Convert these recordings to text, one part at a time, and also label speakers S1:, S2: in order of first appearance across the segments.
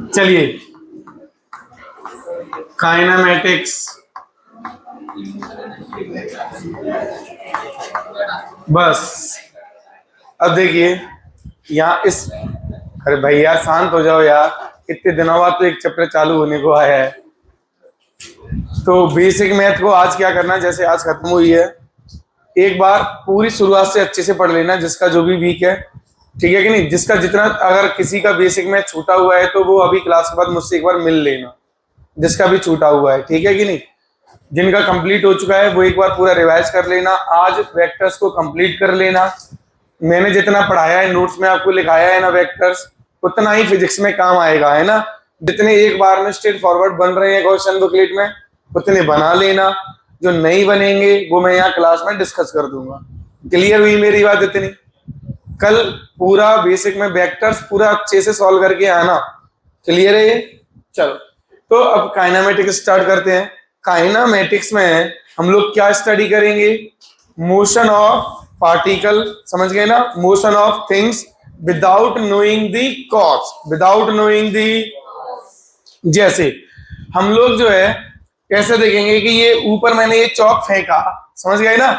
S1: चलिए, काइनेमेटिक्स। बस अब देखिए यहाँ इस, अरे भैया शांत हो जाओ यार, इतने दिनों बाद तो एक चैप्टर चालू होने को आया है। तो बेसिक मैथ को आज क्या करना है, जैसे आज खत्म हुई है, एक बार पूरी शुरुआत से अच्छे से पढ़ लेना, जिसका जो भी वीक है, ठीक है कि नहीं। जिसका जितना, अगर किसी का बेसिक मैथ छूटा हुआ है तो वो अभी क्लास के बाद मुझसे एक बार मिल लेना, जिसका भी छूटा हुआ है, ठीक है कि नहीं। जिनका कंप्लीट हो चुका है वो एक बार पूरा रिवाइज कर लेना। आज वेक्टर्स को कंप्लीट कर लेना। मैंने जितना पढ़ाया है, नोट्स में आपको लिखाया है ना वेक्टर्स, उतना ही फिजिक्स में काम आएगा, है ना। जितने एक बार में स्ट्रेट फॉरवर्ड बन रहे हैं क्वेश्चन बुकलेट में, उतने बना लेना। जो नहीं बनेंगे वो मैं यहाँ क्लास में डिस्कस कर दूंगा। क्लियर हुई मेरी बात इतनी। कल पूरा बेसिक में वेक्टर्स पूरा अच्छे से सॉल्व करके आना। क्लियर है ये? चलो, तो अब काइनेमेटिक्स स्टार्ट करते हैं। काइनेमेटिक्स में हम लोग क्या स्टडी करेंगे? मोशन ऑफ पार्टिकल, समझ गए ना। Motion of things without knowing the cause, without knowing the. जैसे हम लोग जो है कैसे देखेंगे कि ये ऊपर मैंने ये चौक फेंका, समझ गए ना।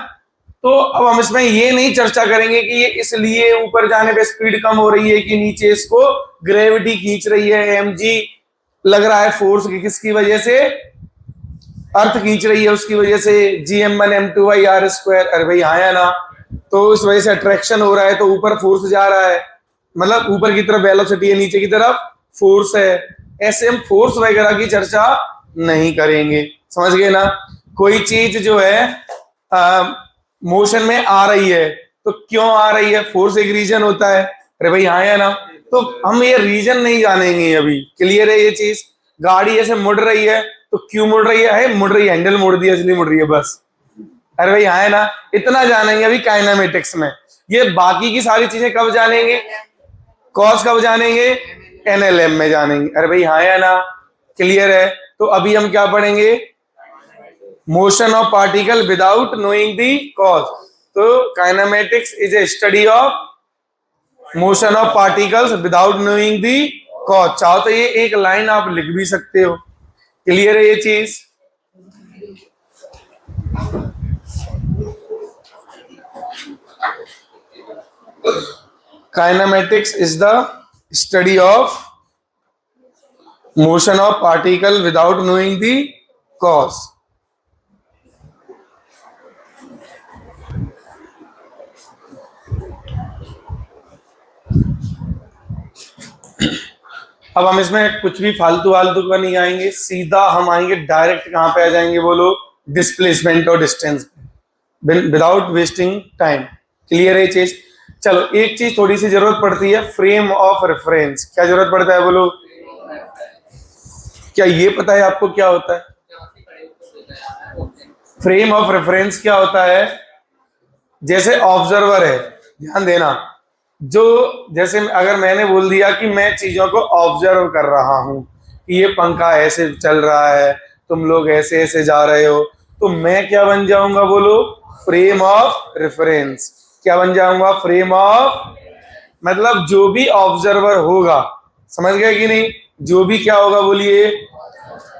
S1: तो अब हम इसमें ये नहीं चर्चा करेंगे कि ये इसलिए ऊपर जाने पे स्पीड कम हो रही है कि नीचे इसको ग्रेविटी खींच रही है, एमजी लग रहा है फोर्स की, किसकी वजह से? अर्थ खींच रही है, उसकी वजह से Gm1m2r²। अरे भाई आया ना, तो इस वजह से अट्रैक्शन हो रहा है, तो ऊपर फोर्स जा रहा है, मतलब ऊपर की तरफ वेलोसिटी है, नीचे की तरफ फोर्स है। ऐसे हम फोर्स वगैरह की चर्चा नहीं करेंगे, समझ गए ना। कोई चीज जो है मोशन में आ रही है तो क्यों आ रही है? फोर्स एक रीजन होता है। अरे भाई आया ना, तो हम ये रीजन नहीं जानेंगे अभी। क्लियर है ये चीज? गाड़ी ऐसे मुड़ रही है तो क्यों मुड़ रही है? मुड़ रही है, हैंडल मोड़ दिया इसलिए मुड़ रही है, बस। अरे भाई आया ना, इतना जानेंगे अभी काइनेमेटिक्स में। ये बाकी की सारी चीजें कब जानेंगे? कॉज कब जानेंगे? एनएलएम में जानेंगे। अरे भाई आया ना, क्लियर है? तो अभी हम क्या पढ़ेंगे? Motion of particle without knowing the cause. तो kinematics is a study of motion of particles without knowing the cause. चाहो तो ये एक लाइन आप लिख भी सकते हो। क्लियर है ये चीज? Kinematics is the study of motion of particle without knowing the cause. अब हम इसमें कुछ भी फालतू वालतू का नहीं आएंगे, सीधा हम आएंगे डायरेक्ट। कहां पे आ जाएंगे बोलो? डिस्प्लेसमेंट और distance, without wasting time. Clear है चीज? चलो, एक चीज थोड़ी सी जरूरत पड़ती है, फ्रेम ऑफ रेफरेंस। क्या जरूरत पड़ता है बोलो? क्या ये पता है आपको क्या होता है फ्रेम ऑफ रेफरेंस? क्या होता है? जैसे ऑब्जर्वर है, ध्यान देना, जो जैसे अगर मैंने बोल दिया कि मैं चीजों को ऑब्जर्व कर रहा हूं कि ये पंखा ऐसे चल रहा है, तुम लोग ऐसे ऐसे जा रहे हो, तो मैं क्या बन जाऊंगा बोलो? Frame of reference. क्या बन जाऊंगा? फ्रेम ऑफ, मतलब जो भी ऑब्जर्वर होगा, समझ गए कि नहीं? जो भी क्या होगा बोलिए?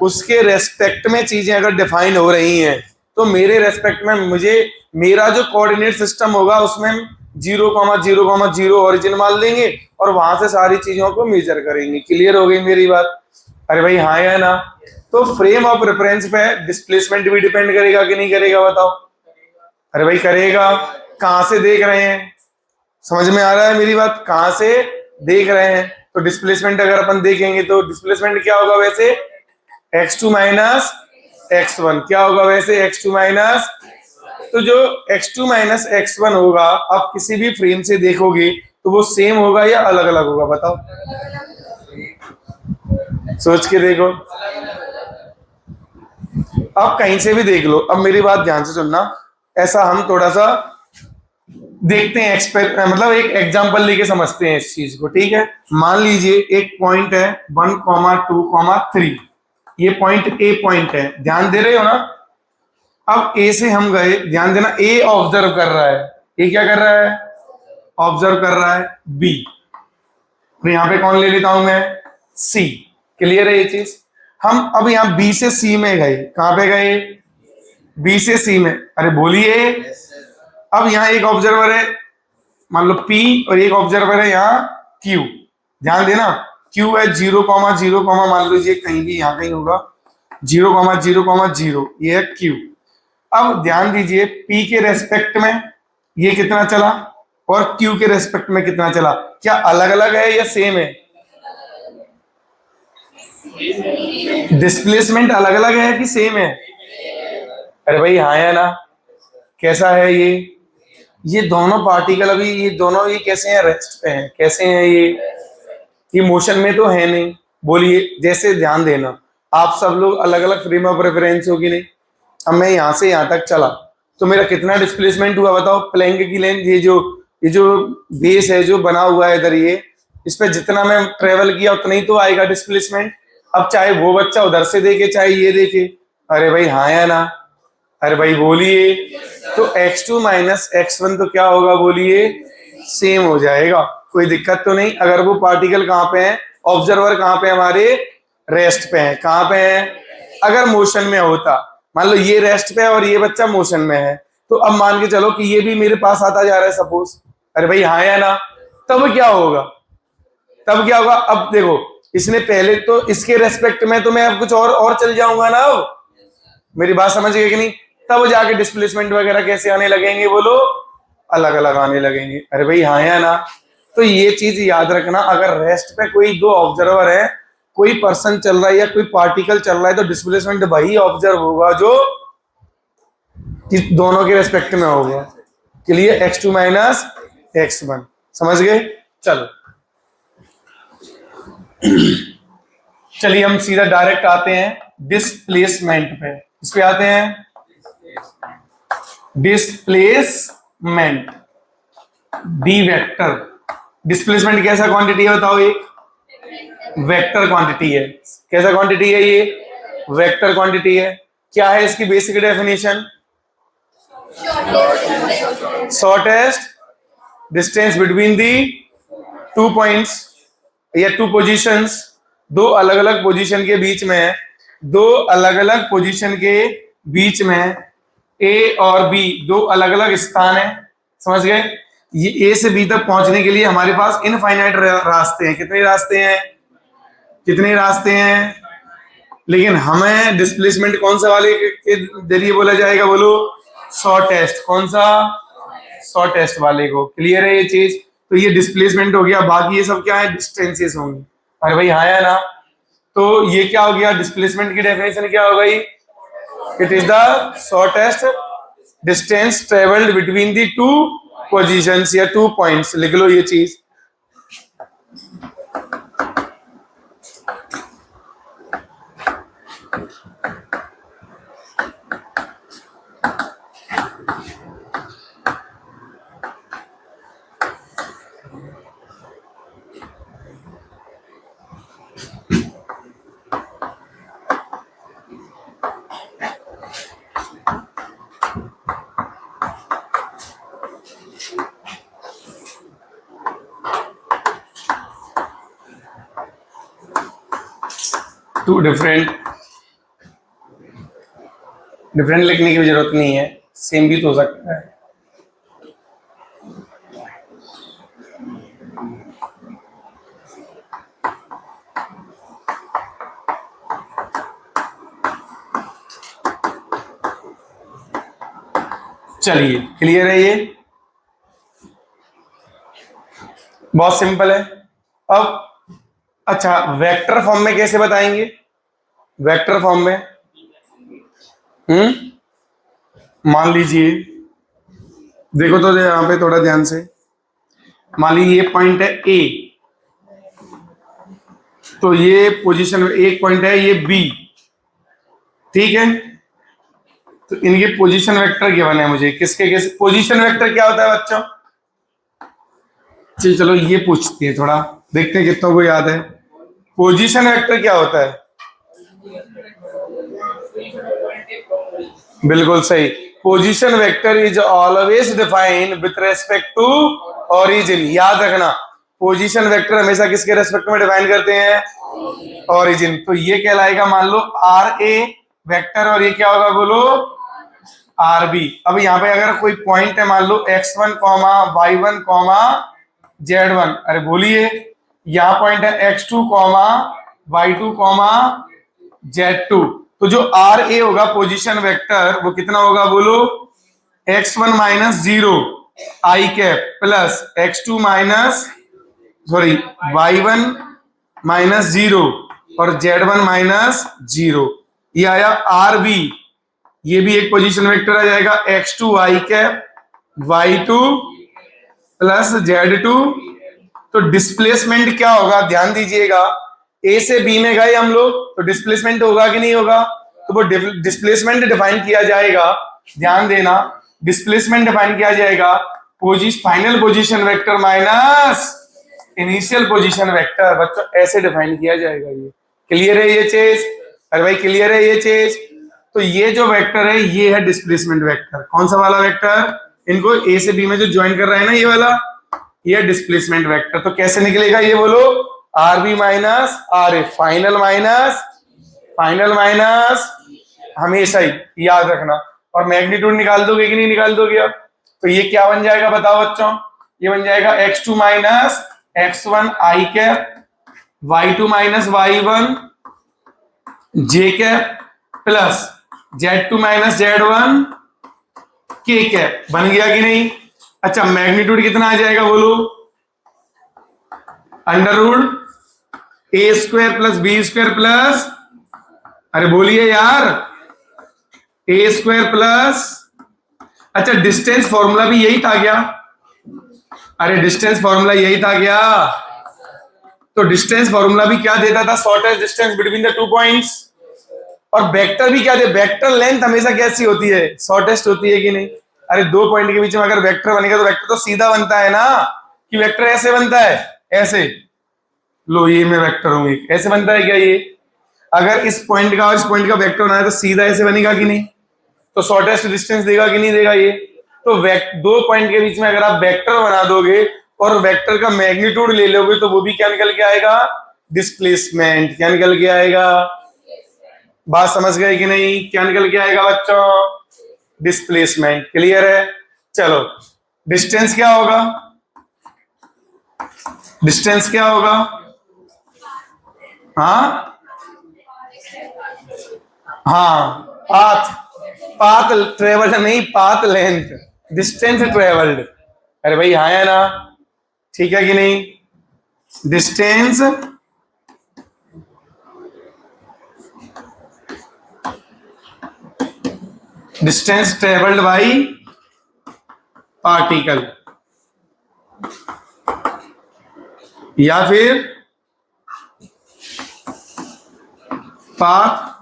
S1: उसके रेस्पेक्ट में चीजें अगर डिफाइन हो रही हैं तो मेरे रेस्पेक्ट में मुझे मेरा जो कोऑर्डिनेट सिस्टम होगा उसमें 0,0,0 ओरिजिन मान लेंगे और वहां से सारी चीजों को मेजर करेंगे। क्लियर हो गई मेरी बात? अरे भाई हाँ या ना? तो फ्रेम ऑफ रेफरेंस पे डिस्प्लेसमेंट भी डिपेंड करेगा कि नहीं करेगा? बताओ। अरे भाई करेगा। कहां से देख रहे हैं? समझ में आ रहा है मेरी बात? कहां से देख रहे हैं? तो डिस्प्लेसमेंट अगर अपन देखेंगे तो डिस्प्लेसमेंट क्या होगा वैसे? x2 माइनस x1। क्या होगा वैसे? x2 माइनस, तो जो x2 माइनस x1 होगा, आप किसी भी फ्रेम से देखोगे तो वो सेम होगा या अलग अलग होगा? बताओ, सोच के देखो। आप कहीं से भी देख लो। अब मेरी बात ध्यान से सुनना, ऐसा हम थोड़ा सा देखते हैं, मतलब एक एग्जांपल लेके समझते हैं इस चीज को, ठीक है। मान लीजिए एक पॉइंट है 1,2,3, ये पॉइंट ए पॉइंट है, ध्यान दे रहे हो ना। अब ए से हम गए, ध्यान देना, ए ऑब्जर्व कर रहा है। ये क्या कर रहा है? ऑब्जर्व कर रहा है बी, और यहाँ पे कौन ले लेता हूं मैं, सी। क्लियर है ये चीज। हम अब यहाँ बी से सी में गए, कहां पे गए, बी से सी में। अरे बोलिए। अब यहाँ एक ऑब्जर्वर है मान लो P, और एक ऑब्जर्वर है यहाँ Q। ध्यान देना, Q है 0,0, मान लीजिए कहीं भी यहाँ कहीं होगा 0,0,0, ये है Q। अब ध्यान दीजिए P के रेस्पेक्ट में ये कितना चला और Q के रेस्पेक्ट में कितना चला, क्या अलग अलग है या सेम है? डिस्प्लेसमेंट अलग अलग है कि सेम है? अरे भाई हाँ या ना। कैसा है ये दोनों पार्टिकल अभी ये दोनों ये कैसे हैं, रेस्ट पे हैं। कैसे हैं ये मोशन में तो है नहीं। बोलिए। जैसे ध्यान देना, आप सब लोग अलग अलग फ्रेम ऑफ रेफरेंस होगी नहीं। अब मैं यहां से यहां तक चला तो मेरा कितना डिस्प्लेसमेंट हुआ बताओ। प्लैंक की लेंथ, ये जो बेस है जो बना हुआ है इधर, ये इस पे जितना मैं ट्रेवल किया उतना ही तो आएगा डिस्प्लेसमेंट। अब चाहे वो बच्चा उधर से देखे चाहे ये देखे। अरे भाई हाँ या ना। अरे भाई बोलिए। तो x2 माइनस x1 तो क्या होगा बोलिए, सेम हो जाएगा। कोई दिक्कत तो नहीं। अगर वो पार्टिकल कहाँ पे है, ऑब्जर्वर कहाँ पे हमारे, रेस्ट पे है। कहाँ पे है? अगर मोशन में होता, मान लो ये रेस्ट पे है और ये बच्चा मोशन में है, तो अब मान के चलो कि ये भी मेरे पास आता जा रहा है सपोज। अरे भाई हाँ या ना। तब क्या होगा, तब क्या होगा? अब देखो, इसने पहले तो इसके रेस्पेक्ट में तो मैं अब कुछ और चल जाऊंगा ना। मेरी बात समझ गए कि नहीं? तब जाके डिस्प्लेसमेंट वगैरह कैसे आने लगेंगे बोलो, अलग अलग आने लगेंगे। अरे भाई हाँ या ना। तो ये चीज याद रखना, अगर रेस्ट पे कोई दो ऑब्जर्वर है, कोई पर्सन चल रहा है या कोई पार्टिकल चल रहा है, तो डिस्प्लेसमेंट वही ऑब्जर्व होगा जो दोनों के रेस्पेक्ट में होगा। क्लियर? x2 माइनस x1। समझ गए? चलो चलिए हम सीधा डायरेक्ट आते हैं डिस्प्लेसमेंट पे। इस पे आते हैं डिस्प्लेसमेंट, डी वेक्टर। डिस्प्लेसमेंट कैसा क्वांटिटी है बताओ? एक वेक्टर क्वांटिटी है। कैसा क्वांटिटी है ये? वेक्टर क्वांटिटी है। क्या है इसकी basic definition? Shortest distance between the two points या टू पोजीशंस। दो अलग अलग पोजीशन के बीच में, दो अलग अलग पोजीशन के बीच में ए और बी दो अलग अलग स्थान है। समझ गए? ये ए से बी तक पहुंचने के लिए हमारे पास इनफाइनाइट रास्ते हैं। कितने रास्ते हैं? कितने रास्ते हैं? लेकिन हमें डिस्प्लेसमेंट कौन सा वाले के जरिए बोला जाएगा बोलो? शॉर्टेस्ट। कौन सा? शॉर्टेस्ट वाले को। क्लियर है ये चीज? तो ये डिस्प्लेसमेंट हो गया। बाकी ये सब क्या है? डिस्टेंसेस होंगे। अरे भाई हाँ या ना। तो ये क्या हो गया? डिस्प्लेसमेंट की डेफिनेशन क्या हो गई? It is the shortest distance travelled between the two positions या टू पॉइंट्स। लिख लो ये चीज। टू डिफरेंट लिखने की जरूरत नहीं है, सेम भी तो हो सकता है। चलिए क्लियर है ये? बहुत सिंपल है। अब अच्छा, वेक्टर फॉर्म में कैसे बताएंगे? वेक्टर फॉर्म में मान लीजिए, देखो तो यहां पे थोड़ा ध्यान से। मान लीजिए ये पॉइंट है ए, तो ये पोजीशन एक पॉइंट है ये बी। ठीक है? तो इनके पोजीशन वेक्टर गिवन है मुझे। किसके किस पोजीशन वेक्टर क्या होता है बच्चों? चलो ये पूछती है, थोड़ा देखते हैं कितनों को याद है। पोजीशन वेक्टर क्या होता है? बिल्कुल सही। Position vector is always defined with respect to origin. याद रखना पोजीशन वेक्टर हमेशा किसके रेस्पेक्ट में डिफाइन करते हैं? ओरिजिन। तो ये कहलाएगा मान लो आर ए वेक्टर और ये क्या होगा बोलो? R B. अब यहाँ पे अगर कोई पॉइंट है मान लो x1 comma y1 comma z1, अरे बोलिए यहाँ पॉइंट है x2 comma y2 comma z2, तो जो आर ए होगा पोजीशन वेक्टर वो कितना होगा बोलो? x1 minus 0 I cap plus x2 minus sorry y1 minus 0 और z1 माइनस 0। ये आया आर बी। ये भी एक पोजीशन वेक्टर आ जाएगा x2 आई कैप y2 प्लस z2। तो डिस्प्लेसमेंट क्या होगा ध्यान दीजिएगा, ए से बी में गए हम लोग तो डिस्प्लेसमेंट होगा कि नहीं होगा? तो वो डिस्प्लेसमेंट डिफाइन किया जाएगा, ध्यान देना, डिस्प्लेसमेंट डिफाइन किया जाएगा final position vector minus initial position vector. बच्चों ऐसे डिफाइन किया जाएगा। ये क्लियर है ये चीज? अरे भाई क्लियर है ये चीज? तो ये जो वेक्टर है ये है डिस्प्लेसमेंट वेक्टर। कौन सा वाला वेक्टर? इनको ए से बी में जो ज्वाइन कर रहा है ना ये वाला, ये डिस्प्लेसमेंट वेक्टर। तो कैसे निकलेगा ये बोलो? R B minus R A, final minus हमेशा ही याद रखना। और मैग्नीट्यूड निकाल दोगे कि नहीं निकाल दोगे? अब तो ये क्या बन जाएगा बताओ बच्चों? ये बन जाएगा x2 माइनस x1 I cap y2 minus y1 J cap plus z2 minus z1 K cap. बन गया कि नहीं? अच्छा मैग्नीट्यूड कितना आ जाएगा बोलो? Under root A square plus B square plus, अरे बोलिए यार, ए स्क्वायर प्लस, अच्छा डिस्टेंस फॉर्मूला भी यही था क्या? अरे डिस्टेंस फॉर्मूला यही था क्या? तो डिस्टेंस फॉर्मूला भी क्या देता था? Shortest distance between the 2 points. और वेक्टर भी क्या दे? वेक्टर लेंथ हमेशा कैसी होती है? शॉर्टेस्ट होती है कि नहीं? अरे 2 पॉइंट के बीच में अगर वेक्टर बनेगा तो वेक्टर तो सीधा बनता है ना, कि वेक्टर ऐसे बनता है, ऐसे लो ये में वेक्टर होंगे, ऐसे बनता है क्या ये? अगर इस पॉइंट का और इस पॉइंट का वेक्टर बनाए तो सीधा ऐसे बनेगा कि नहीं? तो शॉर्टेस्ट डिस्टेंस देगा कि नहीं देगा ये? तो 2 पॉइंट के बीच में अगर आप वेक्टर बना दोगे और वेक्टर का मैग्नीट्यूड ले लोगे तो वो भी क्या निकल के आएगा? डिस्प्लेसमेंट। क्या निकल के आएगा? बात समझ गए कि नहीं? क्या निकल के आएगा बच्चों? डिस्प्लेसमेंट। क्लियर है? चलो डिस्टेंस क्या होगा? डिस्टेंस क्या होगा? हाँ पाथ ट्रेवल्ड नहीं, पाथ लेंथ, डिस्टेंस ट्रेवल्ड। अरे भाई हाँ है ना? ठीक है कि नहीं? डिस्टेंस ट्रेवल्ड बाई पार्टिकल, या फिर path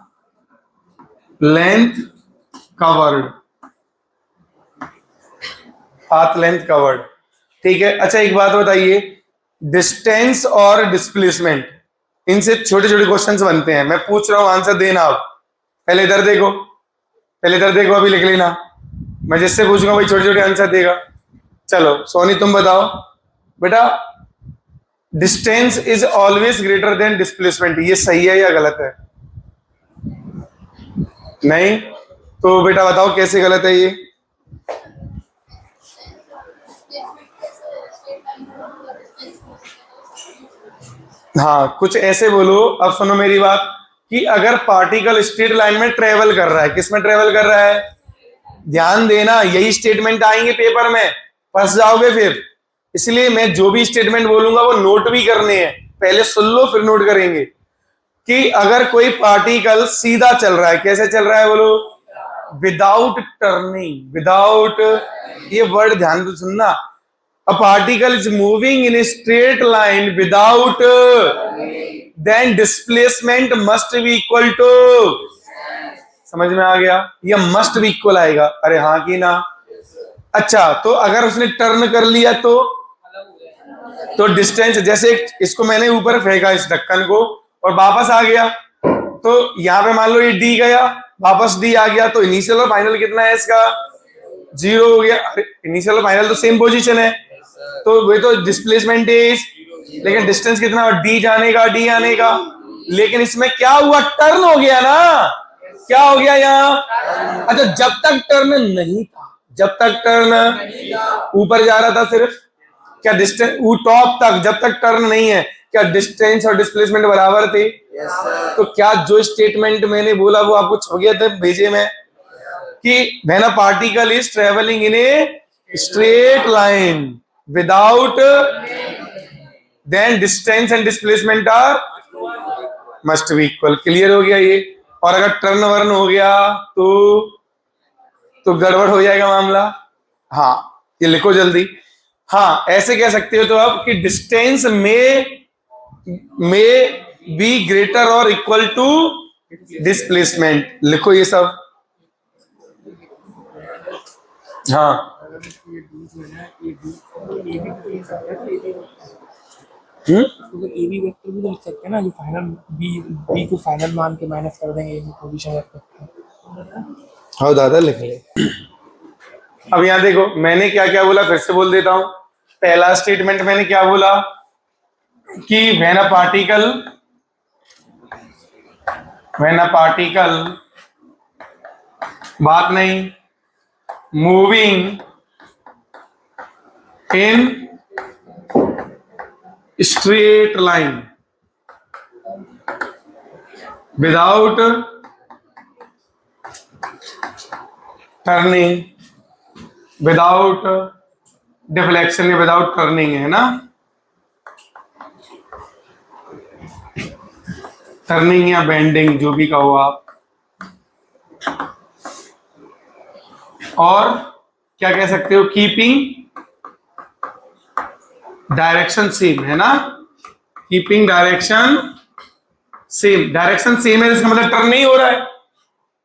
S1: length covered. Path length covered. ठीक है। अच्छा एक बात बताइए, डिस्टेंस और डिस्प्लेसमेंट इनसे छोटे छोटे क्वेश्चंस बनते हैं। मैं पूछ रहा हूं, आंसर देना आप। पहले इधर देखो, अभी लिख लेना। मैं जिससे पूछूंगा भाई छोटे छोटे आंसर देगा। चलो सोनी तुम बताओ बेटा, distance is always greater than displacement, ये सही है या गलत है? नहीं? तो बेटा बताओ कैसे गलत है ये? हाँ कुछ ऐसे बोलो। अब सुनो मेरी बात, कि अगर पार्टिकल स्ट्रेट लाइन में ट्रेवल कर रहा है, किस में ट्रेवल कर रहा है? ध्यान देना, यही स्टेटमेंट आएंगे पेपर में, फंस जाओगे फिर। इसलिए मैं जो भी स्टेटमेंट बोलूंगा वो नोट भी करने हैं, पहले सुन लो फिर नोट करेंगे। कि अगर कोई पार्टिकल सीधा चल रहा है, कैसे चल रहा है बोलो? विदाउट टर्निंग, विदाउट, ये वर्ड ध्यान से सुनना। A particle is moving in straight line without, then displacement must be equal to, समझ में आ गया? ये मस्ट बी इक्वल आएगा। अरे हाँ कि ना? अच्छा तो अगर उसने टर्न कर लिया तो डिस्टेंस, जैसे इसको मैंने ऊपर फेंका इस ढक्कन को और वापस आ गया, तो यहां पे मान लो ये डी गया, वापस डी आ गया, तो इनिशियल और फाइनल कितना है इसका? 0 हो गया। अरे इनिशियल और फाइनल तो सेम पोजीशन है, तो वे तो डिस्प्लेसमेंट इज, लेकिन डिस्टेंस कितना, डी जाने का डी आने का। लेकिन इसमें क्या हुआ, टर्न हो गया ना, क्या हो गया यहाँ। अच्छा जब तक टर्न नहीं था, जब तक टर्न ऊपर जा रहा था सिर्फ, क्या डिस्टेंस टॉप तक जब तक टर्न नहीं है, क्या डिस्टेंस और डिस्प्लेसमेंट बराबर थे? तो क्या जो स्टेटमेंट मैंने बोला वो आपको छप गया था भेजे में, कि when a particle is travelling in a straight line without, then distance and displacement are must be equal. Clear हो गया ये। और अगर टर्न वर्न हो गया तो गड़बड़ हो जाएगा मामला। हाँ ये लिखो जल्दी। हाँ ऐसे कह सकते हो तो अब कि डिस्टेंस में बी ग्रेटर और इक्वल टू डिस्प्लेसमेंट। लिखो ये सब। हाँ
S2: ए बी वेक्टर भी तो लिख सकते हैं ना, जो फाइनल बी को फाइनल मान के माइनस कर देंगे, ये पोजीशन रख सकते हैं।
S1: हाँ दादा लिख ले। अब यहां देखो मैंने क्या क्या बोला, फिर से बोल देता हूं। पहला स्टेटमेंट मैंने क्या बोला कि व्हेन अ पार्टिकल बात नहीं moving in straight line without turning, without deflection या विदाउट टर्निंग, है ना, टर्निंग या बेंडिंग जो भी कहो आप। और क्या कह सकते हो, कीपिंग डायरेक्शन सेम, है ना, keeping direction same. Direction same है इसका मतलब टर्न नहीं हो रहा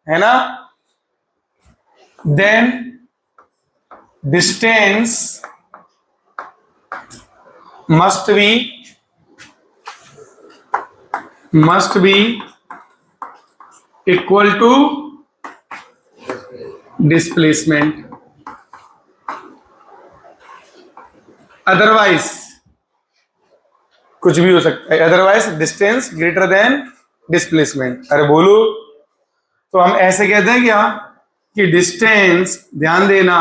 S1: है ना। Then distance must be equal to displacement, otherwise कुछ भी हो सकता है, otherwise distance greater than displacement. अरे बोलो, तो हम ऐसे कहते हैं क्या कि डिस्टेंस, ध्यान देना,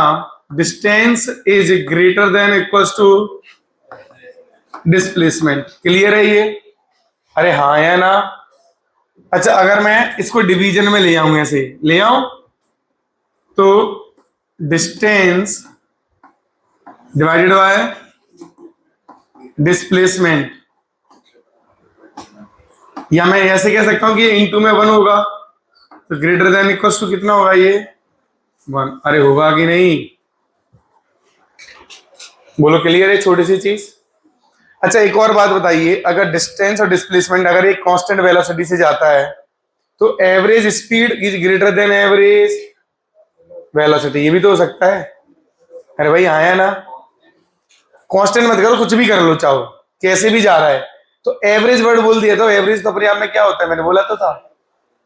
S1: distance is greater than equals to displacement. Clear है ये? अरे हाँ है ना। अच्छा अगर मैं इसको डिवीजन में ले आऊं, ऐसे ले आऊं, तो डिस्टेंस डिवाइडेड बाय डिस्प्लेसमेंट, या मैं ऐसे कह सकता हूं कि इनटू में 1 होगा, तो ग्रेटर देन इक्वल्स टू कितना होगा ये 1। अरे होगा कि नहीं, बोलो। क्लियर है छोटी सी चीज। अच्छा एक और बात बताइए, अगर डिस्टेंस और डिस्प्लेसमेंट अगर एक कांस्टेंट वेलोसिटी से जाता है तो average speed is greater then average velocity, ये भी तो हो सकता है। अरे भाई आया ना, कांस्टेंट मत करो, कुछ भी कर लो चाहो, कैसे भी जा रहा है, तो एवरेज वर्ड बोल दिया, तो एवरेज तो अपने आप में क्या होता है, मैंने बोला तो था,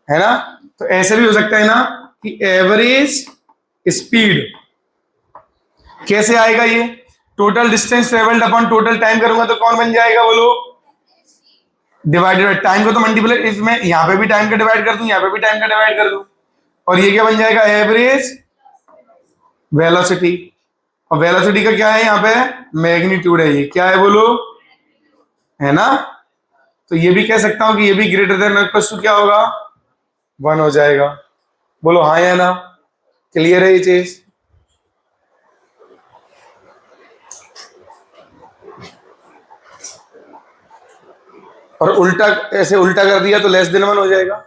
S1: है ना। तो ऐसे भी हो सकता है ना कि एवरेज स्पीड, कैसे आएगा ये, total distance travelled upon total time करूंगा तो कौन बन जाएगा, बोलो, डिवाइडेड बाय टाइम को तो मल्टीप्लाई, इसमें यहां पे भी टाइम का डिवाइड कर दूं, यहां पे भी टाइम का डिवाइड कर दूं, और ये क्या बन जाएगा, एवरेज वेलोसिटी। और वेलोसिटी का क्या है यहाँ पे, मैग्नीट्यूड है, ये क्या है बोलो, है ना। तो ये भी कह सकता हूं कि ये भी ग्रेटर देन इक्वल टू क्या होगा, 1 हो जाएगा। बोलो हाँ या ना, क्लियर है ये चीज। और उल्टा, ऐसे उल्टा कर दिया तो लेस देन 1 हो जाएगा।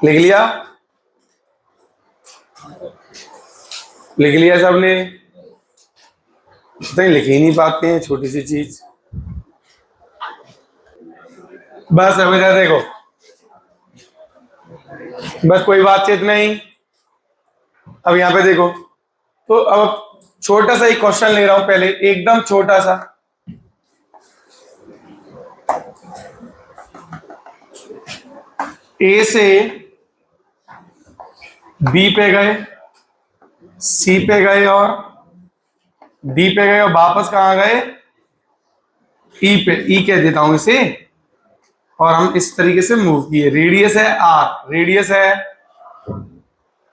S1: लिख लिया, लिख लिया सबने? नहीं लिख ही नहीं पाते हैं, छोटी सी चीज। बस अब इधर देखो, बस कोई बातचीत नहीं। अब यहां पे देखो, तो अब छोटा सा एक क्वेश्चन ले रहा हूं, पहले एकदम छोटा सा। ए से बी पे गए, सी पे गए और डी पे गए और वापस कहाँ गए, ई पे। ई कह देता हूं इसे, और हम इस तरीके से मूव किए। रेडियस है आर, रेडियस है,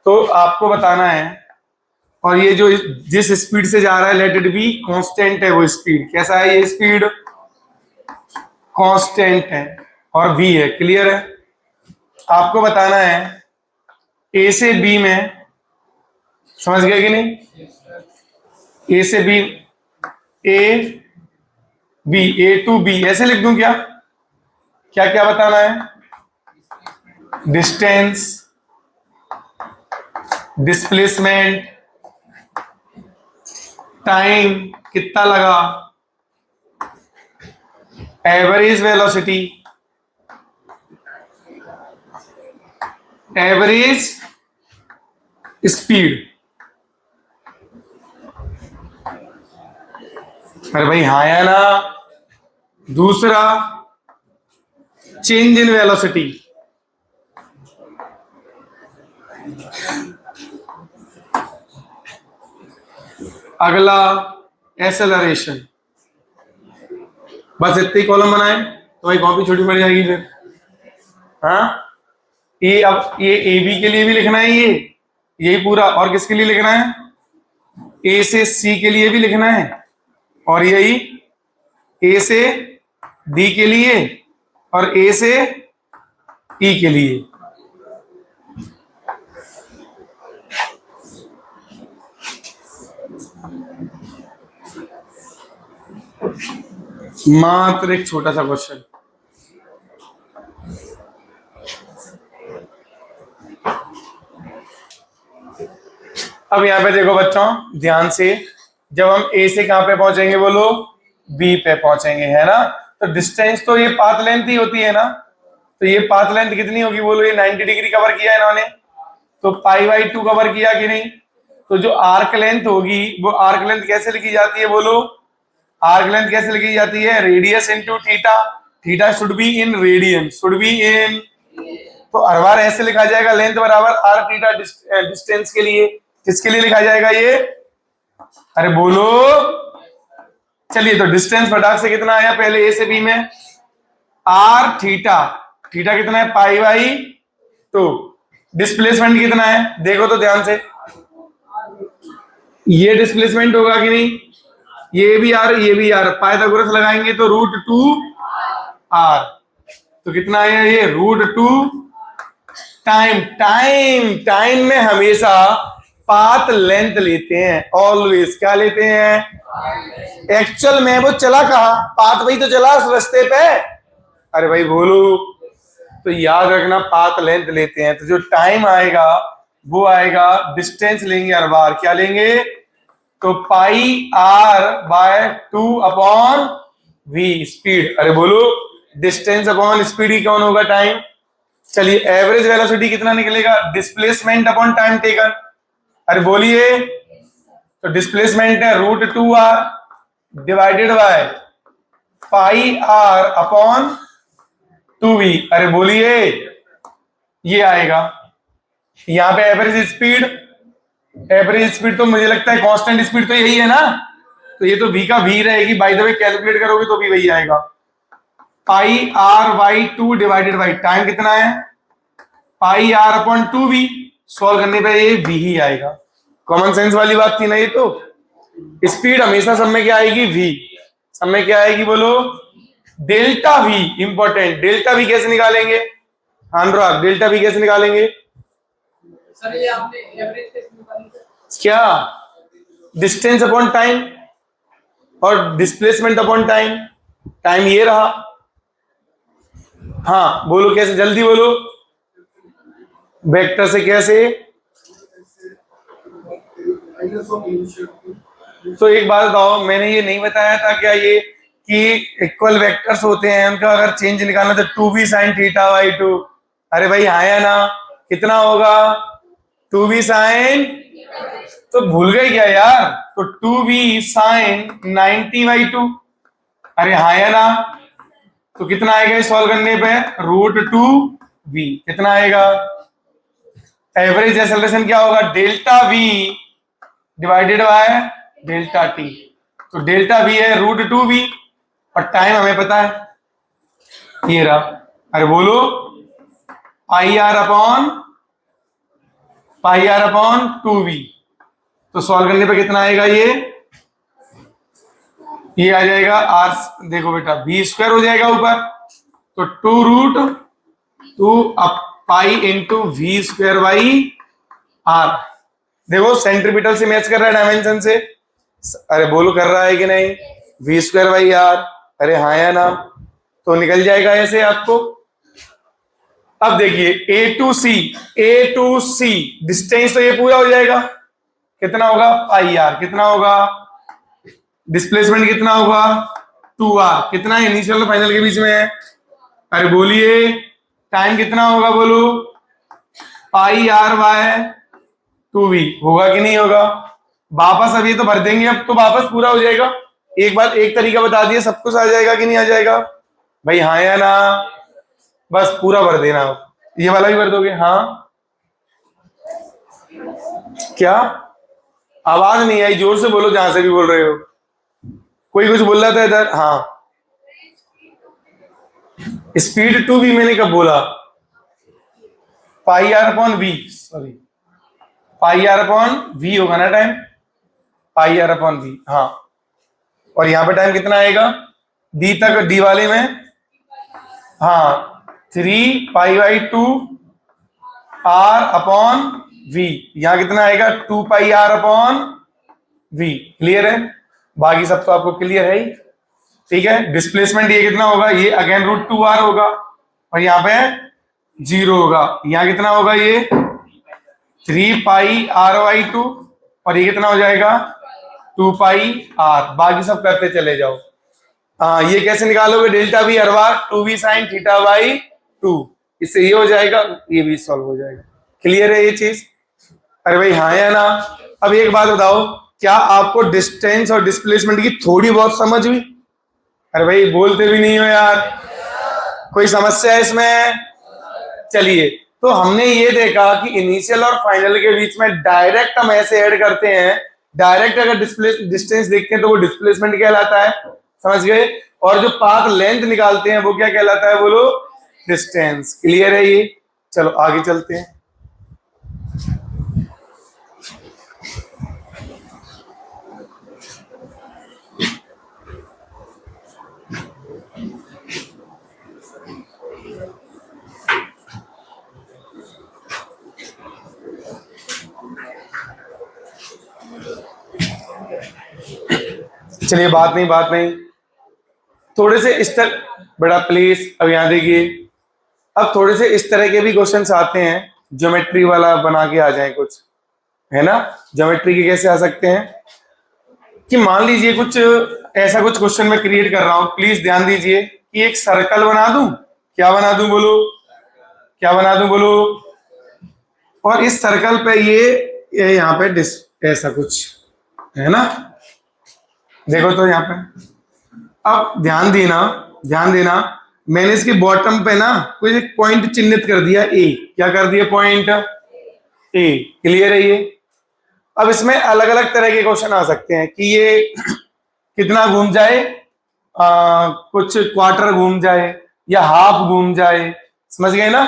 S1: तो आपको बताना है। और ये जो जिस स्पीड से जा रहा है लेट इट बी कांस्टेंट है, वो स्पीड कैसा है, ये स्पीड कांस्टेंट है और v है। क्लियर है? आपको बताना है ए से बी में, समझ गए कि नहीं? ए से B, A B, A to B, ऐसे लिख दूं क्या? क्या क्या बताना है? डिस्टेंस, डिस्प्लेसमेंट, टाइम कितना लगा, एवरेज वेलोसिटी, एवरेज स्पीड। अरे भाई हाँ या ना? दूसरा चेंज इन वेलोसिटी, अगला एक्सेलरेशन। बस इतने ही कॉलम बनाए तो भाई कॉपी छोटी पड़ जाएगी फिर। हाँ, ये अब ये ए बी के लिए भी लिखना है, ये यही पूरा, और किसके लिए लिखना है? ए से सी के लिए भी लिखना है, और यही ए से डी के लिए और ए से ई के लिए। मात्र एक छोटा सा क्वेश्चन। अब यहां पे देखो बच्चों ध्यान से, जब हम ए से कहां पे पहुंचेंगे बोलो, बी पे पहुंचेंगे, है ना? तो डिस्टेंस तो ये पाथ लेंथ ही होती है ना, तो ये पाथ लेंथ कितनी होगी बोलो? ये 90 डिग्री कवर किया इन्होंने, तो π/2 कवर किया कि नहीं? तो जो आर्क लेंथ होगी वो आर्क लेंथ कैसे लिखी जाती है बोलो? आर्क लेंथ कैसे लिखी जाती है? Radius into theta. Theta should be in radian, should be in, तो हर बार ऐसे लिखा जाएगा लेंथ बराबर आर थीटा डिस्टेंस के लिए। किसके लिए लिखा जाएगा ये? अरे बोलो, चलिए तो डिस्टेंस फटाक से कितना आया पहले ए से बी में? आर थीटा, थीटा कितना है? π/2। डिस्प्लेसमेंट कितना है देखो तो ध्यान से, ये डिस्प्लेसमेंट होगा कि नहीं? ये भी आर, ये भी आर, पाइथागोरस लगाएंगे तो √2r, तो कितना आया ये? √2 टाइम। टाइम में हमेशा पाथ लेंथ लेते हैं, ऑलवेज क्या लेते हैं? एक्चुअल में वो चला कहा, पाथ वही तो चला उस रास्ते पे। अरे भाई बोलो, तो याद रखना पाथ लेंथ लेते हैं, तो जो टाइम आएगा वो आएगा, डिस्टेंस लेंगे हर बार, क्या लेंगे? तो πr/2 अपॉन v स्पीड। अरे बोलो, डिस्टेंस अपॉन स्पीड ही कौन होगा? टाइम। चलिए एवरेज वेलोसिटी कितना निकलेगा? Displacement upon time taken. अरे बोलिए, तो डिस्प्लेसमेंट है √2r divided by πr upon 2v। अरे बोलिए, ये आएगा। यहां पे एवरेज स्पीड, एवरेज स्पीड तो मुझे लगता है कांस्टेंट स्पीड तो यही है ना, तो ये तो v का v रहेगी। बाय द वे कैलकुलेट करोगे तो भी वही आएगा, πr/2 डिवाइडेड बाय टाइम कितना है? πr upon 2v। सॉल्व करने पे ये v ही आएगा। कॉमन सेंस वाली बात थी ना ये। तो स्पीड हमेशा सब में क्या आएगी? v। सब में क्या आएगी बोलो? Delta v। Important, delta v कैसे निकालेंगे? अनुराग, डेल्टा v कैसे निकालेंगे?
S2: सर ये आपने एवरेज कैसे निकाली?
S1: क्या? डिस्टेंस अपॉन टाइम और डिस्प्लेसमेंट अपॉन टाइम। टाइम ये रहा। हाँ बोलो कैसे, जल्दी बोलो। वेक्टर से कैसे? तो एक बात बताओ, मैंने ये नहीं बताया था क्या ये कि इक्वल वेक्टर्स होते हैं, उनका अगर चेंज निकालना तो 2v sin θ/2। अरे भाई हाँ या ना? कितना होगा? 2v sin, तो भूल गए क्या यार? तो 2v sin 90/2। अरे हाँ या ना? तो कितना आएगा सॉल्व करने पे? √2v। कितना आएगा? एवरेज एक्सेलरेशन क्या होगा? Delta v divided by delta T. तो डेल्टा वी है √2v और टाइम हमें पता है ये रहा। अरे बोलो पाई आर अपॉन 2v। तो सॉल्व करने पे कितना आएगा ये आ जाएगा आर, देखो बेटा v² हो जाएगा ऊपर, तो 2√2 pi into v² by R. देखो सेंट्रीपिटल से मैच कर रहा है डायमेंशन से। अरे बोलो कर रहा है कि नहीं, v² बाई आर। अरे हाँ या ना, तो निकल जाएगा ऐसे आपको। अब देखिए ए टू सी डिस्टेंस तो ये पूरा हो जाएगा, कितना होगा पाई आर, कितना होगा डिस्प्लेसमेंट, कितना होगा 2r, कितना है इनिशियल और फाइनल के बीच में है। अरे बोलिए टाइम कितना होगा, बोलो पाई आर बाय 2v होगा कि नहीं होगा। वापस अब ये तो भर देंगे, अब तो वापस पूरा हो जाएगा। एक बार एक तरीका बता दिया, सब कुछ आ जाएगा कि नहीं आ जाएगा भाई, हाँ या ना, बस पूरा भर देना। ये वाला भी भर दोगे, हाँ क्या आवाज नहीं आई, जोर से बोलो जहां से भी बोल रहे हो। कोई कुछ बोल रहा था इधर, हाँ स्पीड 2v मैंने कब बोला, pi R upon V, sorry pi R upon V होगा ना time, pi R upon V, हाँ। और यहां पे टाइम कितना आएगा डी तक, डी वाले में, हाँ 3 pi by 2 R upon V, यहां कितना आएगा 2 pi R upon V. Clear है, बाकी सब तो आपको क्लियर है ही, ठीक है। डिस्प्लेसमेंट ये कितना होगा, ये अगेन √2r होगा और यहाँ पे 0 होगा। यहाँ कितना होगा ये 3 पाई आर बाई 2 और ये कितना हो जाएगा 2 पाई आर। बाकी सब करते चले जाओ। हाँ ये कैसे निकालोगे, delta we her bar 2v sine theta by 2, इससे ये हो जाएगा, ये भी सॉल्व हो जाएगा। क्लियर है ये चीज। अरे भाई हाँ या ना। अब एक बात बताओ, क्या आपको डिस्टेंस और डिस्प्लेसमेंट की थोड़ी बहुत समझ हुई। अरे भाई बोलते भी नहीं हो यार, कोई समस्या है इसमें। चलिए, तो हमने ये देखा कि इनिशियल और फाइनल के बीच में डायरेक्ट हम ऐसे ऐड करते हैं, डायरेक्ट अगर डिस्टेंस देखते हैं तो वो डिस्प्लेसमेंट कहलाता है, समझ गए। और जो पाथ लेंथ निकालते हैं वो क्या कहलाता है, बोलो डिस्टेंस। क्लियर है ये, चलो आगे चलते हैं। चलिए बात नहीं, थोड़े से इस तरह, बड़ा प्लीज अब यहां देखिए, अब थोड़े से इस तरह के भी क्वेश्चंस आते हैं, ज्योमेट्री वाला बना के आ जाए कुछ, है ना। ज्योमेट्री के कैसे आ सकते हैं कि मान लीजिए कुछ ऐसा कुछ क्वेश्चन मैं क्रिएट कर रहा हूं, प्लीज ध्यान दीजिए कि एक सर्कल बना दूं, क्या बना दूं बोलो, क्या बना दूं बोलो। और इस सर्कल पे ये यहाँ पे ऐसा कुछ है ना, देखो तो यहाँ पे, अब ध्यान देना, मैंने इसके बॉटम पे ना कोई एक पॉइंट चिन्हित कर दिया ए, क्या कर दिया पॉइंट ए। क्लियर है ये। अब इसमें अलग अलग तरह के क्वेश्चन आ सकते हैं कि ये कितना घूम जाए, कुछ क्वार्टर घूम जाए या हाफ घूम जाए, समझ गए ना।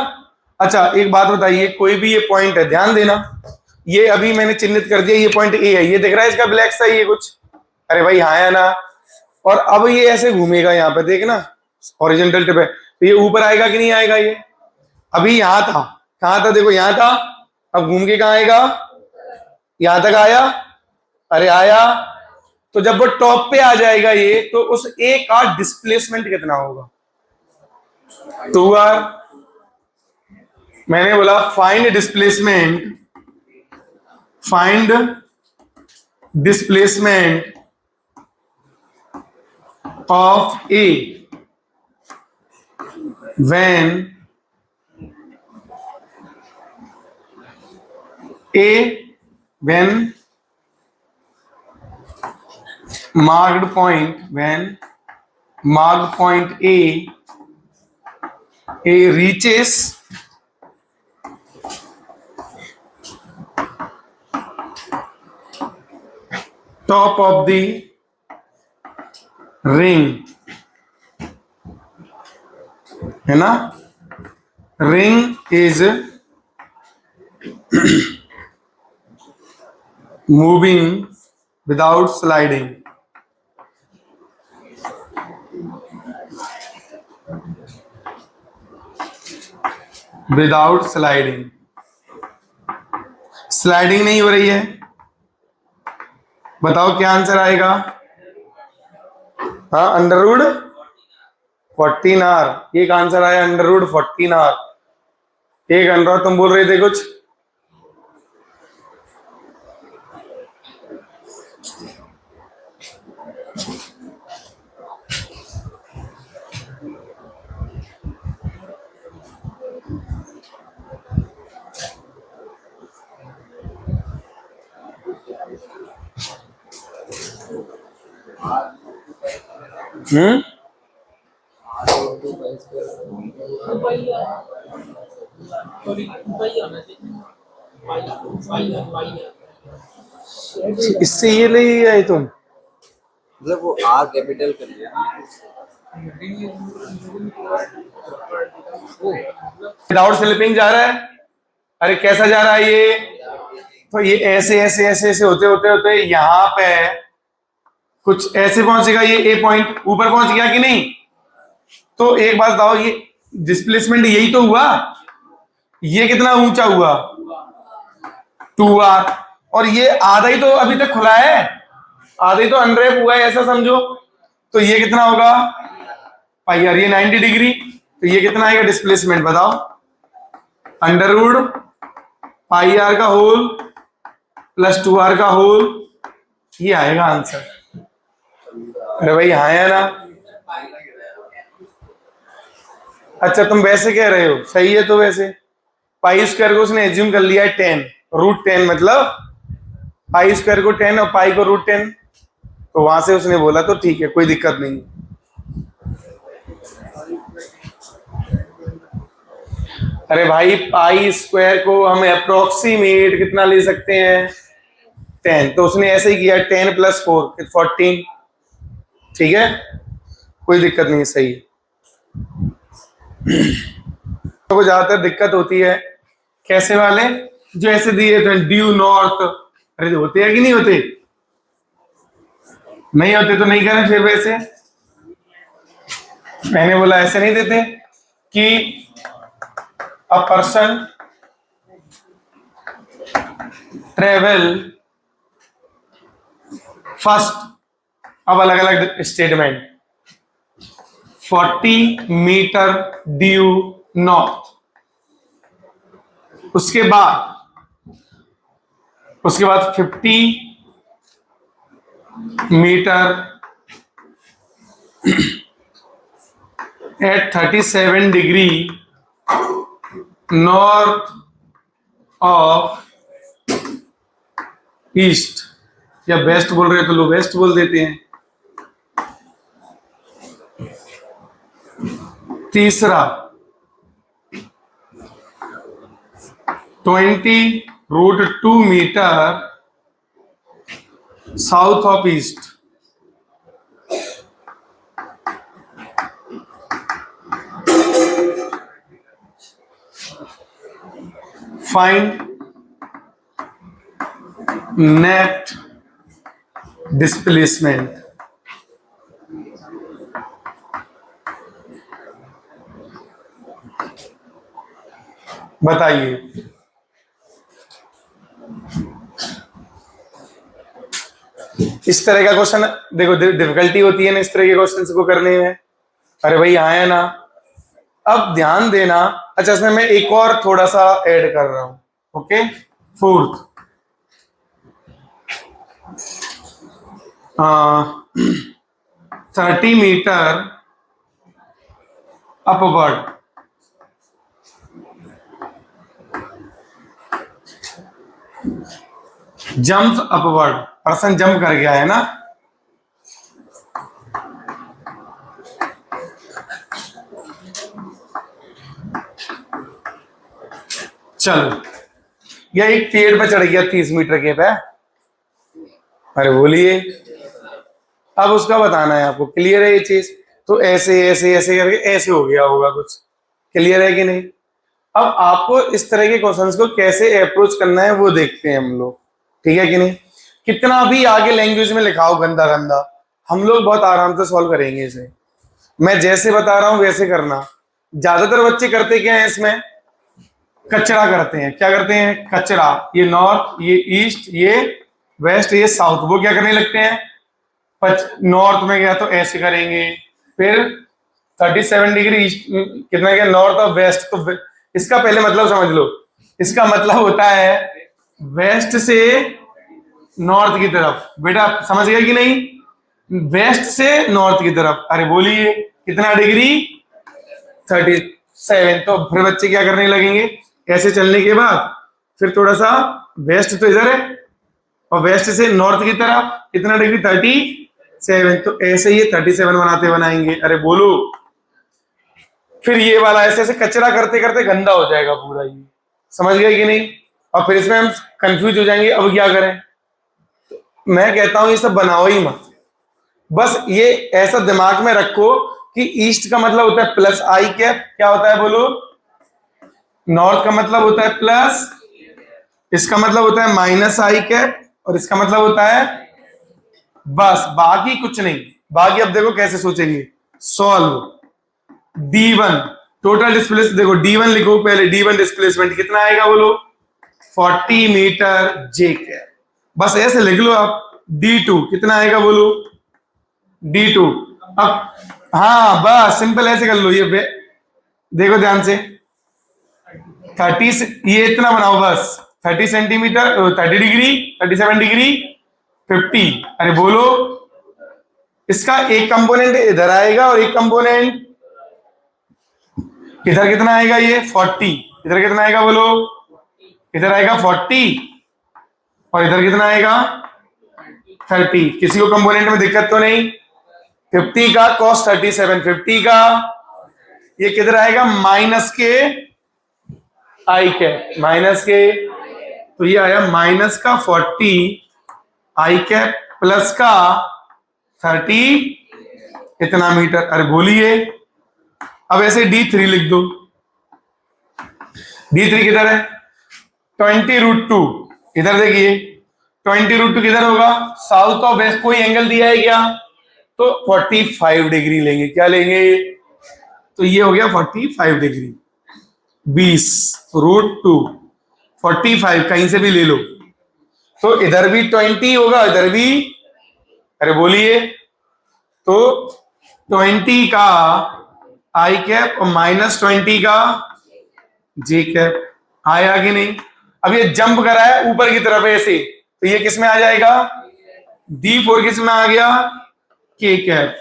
S1: अच्छा एक बात बताइए, कोई भी ये पॉइंट है, ध्यान देना, ये अभी मैंने चिन्हित कर दिया, ये पॉइंट ए है, ये दिख रहा है इसका ब्लैक सा ये कुछ, अरे भाई हाँ या ना। और अब ये ऐसे घूमेगा यहाँ पे, देखना हॉरिजॉन्टल टिप है, तो ये ऊपर आएगा कि नहीं आएगा, ये अभी यहाँ था, कहाँ था, देखो यहाँ था, अब घूम के कहाँ आएगा, यहां तक आया, अरे आया। तो जब वो टॉप पे आ जाएगा ये, तो उस ए का डिस्प्लेसमेंट कितना होगा 2r। मैंने बोला find displacement of A when marked point A reaches top of the ring, है ना, ring is moving without sliding. Without sliding, sliding नहीं हो रही है। बताओ क्या आंसर आएगा? हाँ, अंडर रूट 14R, एक आंसर आया अंडर रूट 14R। एक अनुराग तुम बोल रहे थे कुछ? इससे ये ले आए तुम?
S3: मतलब वो आर कैपिटल कर लिया।
S1: विदाउट स्लिपिंग जा रहा है? अरे कैसा जा रहा है ये? तो ये ऐसे ऐसे ऐसे ऐसे होते होते होते यहाँ पे कुछ ऐसे पहुंचेगा, ये ए पॉइंट ऊपर पहुंच गया कि नहीं? तो एक बात बताओ, ये डिस्प्लेसमेंट यही तो हुआ। ये कितना ऊंचा हुआ? 2R। और ये आधा ही तो अभी तक खुला है, आधा ही तो अनरैप हुआ है, ऐसा समझो। तो ये कितना होगा? पाई आर। ये 90 डिग्री, तो ये कितना आएगा डिस्प्लेसमेंट बताओ? अंडर रूट पाई आर का होल प्लस 2R का होल, ये आएगा आंसर। अरे भाई हाँ है ना? अच्छा तुम वैसे कह रहे हो, सही है। तो वैसे पाई स्क्वायर को उसने एज्यूम कर लिया है 10, रूट 10, मतलब पाई स्क्वायर को 10 और पाई को रूट 10, तो वहां से उसने बोला तो ठीक है, कोई दिक्कत नहीं। अरे भाई पाई स्क्वायर को हम अप्रोक्सीमेट कितना ले सकते हैं? 10, तो उसने ऐसे ही किया 10 + 4 14। ठीक है, कोई दिक्कत नहीं, सही है। तो ज्यादातर दिक्कत होती है कैसे वाले, जो ऐसे दिए थे ड्यू नॉर्थ। अरे होते हैं कि नहीं होते? नहीं होते तो नहीं करें फिर। वैसे मैंने बोला ऐसे नहीं देते कि अ पर्सन ट्रेवल फर्स्ट, अब अलग अलग स्टेटमेंट, 40 मीटर ड्यू नॉर्थ, उसके बाद 50 meter at 37 degree north of east, या वेस्ट बोल रहे हो तो लोग वेस्ट बोल देते हैं। तीसरा 20√2 meter south of east. Find net displacement. बताइए। इस तरह का क्वेश्चन देखो, डिफिकल्टी होती है ना इस तरह के क्वेश्चन को करने में। अरे भाई आया ना? अब ध्यान देना। अच्छा इसमें मैं एक और थोड़ा सा ऐड कर रहा हूं। Okay, fourth 30 meter upward, jump upward, person jump कर गया है ना? चलो, या एक पेड़ पे चढ़ गया 30 मीटर के पे, अरे बोलिए, अब उसका बताना है आपको। क्लियर है ये चीज? तो ऐसे ऐसे ऐसे करके ऐसे हो गया होगा कुछ। क्लियर है कि नहीं? अब आपको इस तरह के क्वेश्चंस को कैसे अप्रोच करना है वो देखते हैं हम लोग। ठीक है कि नहीं? कितना भी आगे लैंग्वेज में लिखाओ गंदा गंदा, हम लोग बहुत आराम से सॉल्व करेंगे इसे। मैं जैसे बता रहा हूं वैसे करना। ज्यादातर बच्चे करते क्या है इसमें? कचरा करते हैं। क्या करते हैं? कचरा। ये नॉर्थ, ये ईस्ट, ये वेस्ट, ये साउथ। वो क्या करने लगते हैं? नॉर्थ में गया तो ऐसे करेंगे, फिर 37 डिग्री ईस्ट कितना गया, नॉर्थ और वेस्ट। तो इसका पहले मतलब समझ लो। इसका मतलब होता है वेस्ट से नॉर्थ की तरफ। बेटा समझ गया कि नहीं? वेस्ट से नॉर्थ की तरफ। अरे बोलिए कितना डिग्री? 37। तो फिर बच्चे क्या करने लगेंगे? ऐसे चलने के बाद फिर थोड़ा सा वेस्ट तो इधर है, और वेस्ट से नॉर्थ की तरफ कितना डिग्री? 37। तो ऐसे ही 37 बनाते बनाएंगे। अरे बोलो। फिर ये वाला ऐसे ऐसे कचरा करते करते गंदा हो जाएगा पूरा। ये समझ गए कि नहीं? और फिर इसमें हम कंफ्यूज हो जाएंगे, अब क्या करें? मैं कहता हूं ये सब बनाओ ही मत। बस ये ऐसा दिमाग में रखो कि ईस्ट का मतलब होता है प्लस आई कैप। क्या होता है बोलो? नॉर्थ का मतलब होता है प्लस, इसका मतलब होता है माइनस आई कैप, और इसका मतलब होता है बस, बाकी कुछ नहीं। बाकी अब देखो कैसे सोचेंगे। Solve D1 total displacement. देखो D1 लिखो पहले। D1 डिस्प्लेसमेंट कितना आएगा बोलो? 40 मीटर जे कैप। बस ऐसे लिख लो आप। D2 कितना आएगा बोलो? D2 अब, हाँ बस सिंपल ऐसे कर लो। ये देखो ध्यान से, 30, ये इतना बनाओ बस। 30 सेंटीमीटर, 30 डिग्री, 37 डिग्री, 50। अरे बोलो, इसका एक कंपोनेंट इधर आएगा और एक कंपोनेंट इधर। कितना आएगा ये? 40। इधर कितना आएगा बोलो? इधर आएगा 40, और इधर कितना आएगा? 30। किसी को कंपोनेंट में दिक्कत तो नहीं? 50 का cos 37, 50 का ये किधर आएगा? माइनस के आई कैप, माइनस के। तो ये आया माइनस का 40 आई कैप प्लस का 30 इतना मीटर। अरे बोलिए। अब ऐसे D3 लिख दो। D3 किधर है? 20√2। इधर देखिए 20√2 किधर होगा? साउथ और वेस्ट। कोई एंगल दिया है क्या? तो 45 डिग्री लेंगे। क्या लेंगे? तो ये हो गया 45 डिग्री। 20√2 45, कहीं से भी ले लो। तो इधर भी 20 होगा, इधर भी। अरे बोलिए। तो 20 का आई कैप और -20 का जे कैप। आया कि नहीं? अब ये जंप करा है ऊपर की तरफ ऐसे, तो ये किस में आ जाएगा? D4 किस में आ गया? के कैप,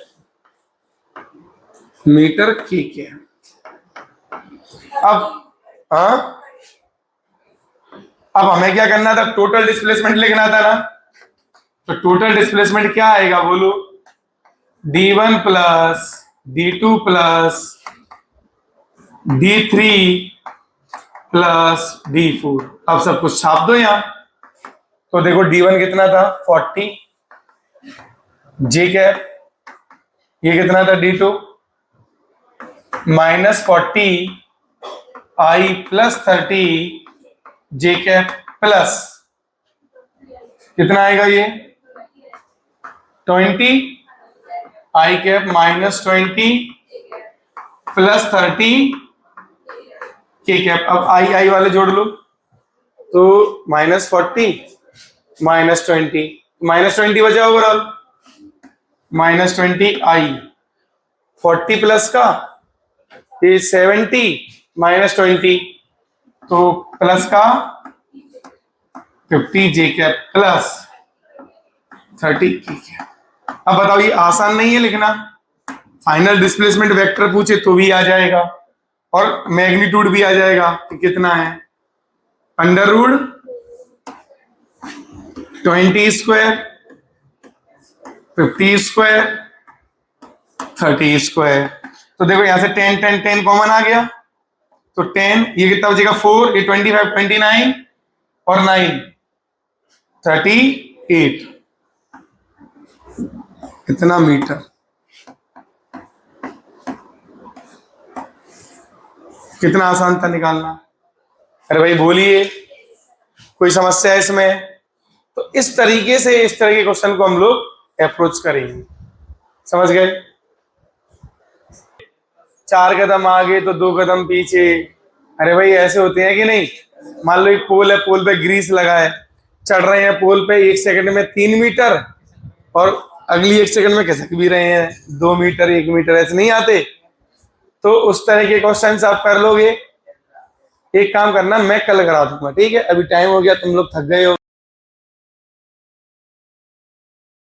S1: मीटर के कैप। अब अब हमें क्या करना था? टोटल डिस्प्लेसमेंट लिखना था ना। तो टोटल डिस्प्लेसमेंट क्या आएगा बोलो? D1 plus D2 plus D3 plus D4। अब सब कुछ छाप दो यहां। तो देखो D1 कितना था? 40 जे कैप। ये कितना था? D2 -40 आई प्लस 30 जे कैप प्लस कितना आएगा? ये 20 आई कैप -20 प्लस 30 के कैप। अब आई आई वाले जोड़ लो। तो -40 -20, -20 बचा ओवरऑल। -20 आई, 40 प्लस का ये 70 -20, तो प्लस का 50 जे कैप प्लस 30 के कैप। अब बताओ, ये आसान नहीं है लिखना। फाइनल डिस्प्लेसमेंट वेक्टर पूछे तो भी आ जाएगा, और मैग्नीट्यूड भी आ जाएगा कि कितना है। √20 स्क्वायर, 50 स्क्वायर, 30 स्क्वायर। तो देखो यहां से 10 10 10 कॉमन आ गया। तो 10, ये कितना बचेगा? 4, ये 25 29 और 9 38। इतना मीटर, कितना आसान था निकालना। अरे भाई बोलिए, कोई समस्या है इसमें? तो इस तरीके से इस तरह के क्वेश्चन को हम लोग अप्रोच करेंगे। समझ गए? 4 कदम आगे तो 2 कदम पीछे। अरे भाई ऐसे होते हैं कि नहीं? मान लो एक पोल है, पोल पे ग्रीस लगा है, चढ़ रहे हैं पोल पे 1 सेकंड में 3 मीटर, और अगली 1 सेकंड में खिसक भी रहे हैं 2 मीटर 1 मीटर, ऐसे नहीं आते? तो उस तरह के क्वेश्चन आप कर लोगे। एक काम करना, मैं कल करा दूंगा, ठीक है? अभी टाइम हो गया, तुम लोग थक गए हो।